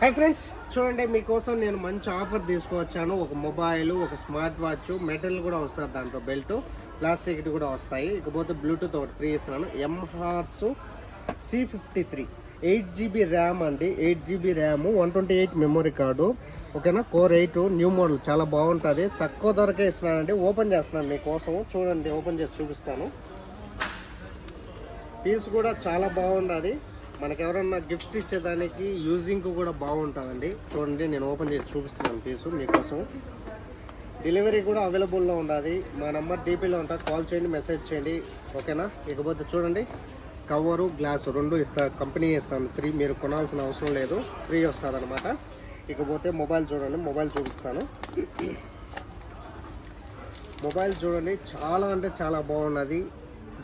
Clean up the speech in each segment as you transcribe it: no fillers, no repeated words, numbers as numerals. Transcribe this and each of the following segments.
Hi friends, చూడండి మీకోసం నేను మంచి ఆఫర్ తీసుకువచ్చాను. ఒక మొబైల్, ఒక స్మార్ట్ వాచ్, మెటల్ కూడా వస్తుంది, దాంట్లో బెల్ట్, ప్లాస్టిక్ కూడా వస్తాయి. ఇకపోతే బ్లూటూత్ ఒకటి ఫ్రీ ఇస్తున్నాను. ఎంహార్స్ C53 8GB ర్యామ్ అండి. 8GB RAM, 128 memory card. ఓకేనా, కోర్ 8 న్యూ మోడల్, చాలా బాగుంటుంది. తక్కువ ధరకే ఇస్తున్నానండి. ఓపెన్ చేస్తున్నాను మీకోసం, చూడండి, ఓపెన్ చేసి చూపిస్తాను. పీస్ కూడా చాలా బాగుంటుంది. మనకి ఎవరన్నా గిఫ్ట్ ఇచ్చేదానికి యూజింగ్ కూడా బాగుంటుందండి. చూడండి, నేను ఓపెన్ చేసి చూపిస్తున్నాను పీసు మీకోసం. డెలివరీ కూడా అవైలబుల్లో ఉండాలి. మా నెంబర్ డీపీలో ఉంటుంది, కాల్ చేయండి, మెసేజ్ చేయండి. ఓకేనా. ఇకపోతే చూడండి, కవరు, గ్లాసు రెండు కంపెనీ ఇస్తాను ఫ్రీ. మీరు కొనాల్సిన అవసరం లేదు, ఫ్రీ వస్తుంది అనమాట. ఇకపోతే మొబైల్ చూడండి, మొబైల్ చూపిస్తాను. మొబైల్ చూడండి, చాలా అంటే చాలా బాగున్నది.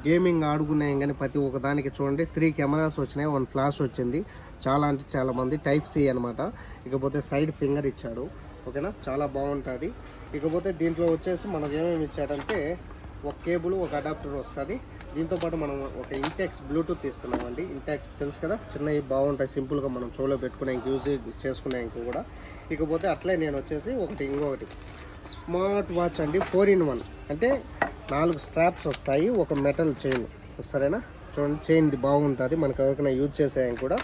గేమింగ్ ఆడుకున్నాయి కానీ ప్రతి ఒక్క దానికి చూడండి 3 కెమెరాస్ వచ్చినాయి, 1 ఫ్లాష్ వచ్చింది. చాలా అంటే చాలా మంది టైప్ సి అనమాట. ఇకపోతే సైడ్ ఫింగర్ ఇచ్చాడు. ఓకేనా, చాలా బాగుంటుంది. ఇకపోతే దీంట్లో వచ్చేసి మనకు ఏమేమి ఇచ్చాడంటే ఒక కేబుల్, ఒక అడాప్టర్ వస్తుంది. దీంతోపాటు మనం ఒక ఇంటెక్స్ బ్లూటూత్ ఇస్తున్నామండి. ఇంటెక్స్ తెలుసు కదా, చిన్నవి బాగుంటాయి, సింపుల్గా మనం చెవులో పెట్టుకునే యూజ్ చేసుకునే కూడా. ఇకపోతే అట్లే నేను వచ్చేసి ఇంకొకటి స్మార్ట్ వాచ్ అండి, 4-in-1 అంటే 4 స్ట్రాప్స్ వస్తాయి, ఒక మెటల్ చైన్. సరేనా, చూడండి, చైన్ బాగుంటుంది, మనకు ఎవరికైనా యూజ్ చేసేయం కూడా.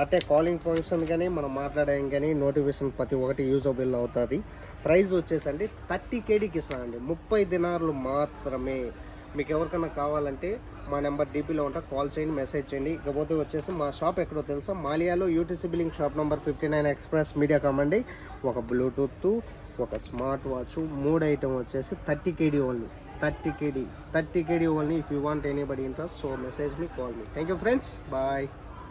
అంటే కాలింగ్ ఫంక్షన్ కానీ మనం మాట్లాడేయం కానీ నోటిఫికేషన్ ప్రతి ఒక్కటి యూజబుల్ అవుతుంది. ప్రైస్ వచ్చేసండి 30 KDకి ఇస్తానండి, 30 దినార్లు మాత్రమే. మీకు ఎవరికైనా కావాలంటే మా నెంబర్ డీపీలో ఉంటా, కాల్ చేయండి, మెసేజ్ చేయండి. ఇకపోతే వచ్చేసి మా షాప్ ఎక్కడో తెలుసా, మాలియాలో UTC billing shop number 59 express media కమండి. ఒక బ్లూటూత్, ఒక స్మార్ట్ వాచ్, 3 ఐటమ్ వచ్చేసి 30 KD only. 30 KD only. If you want anybody interest, so message me, call me. Thank you friends, bye.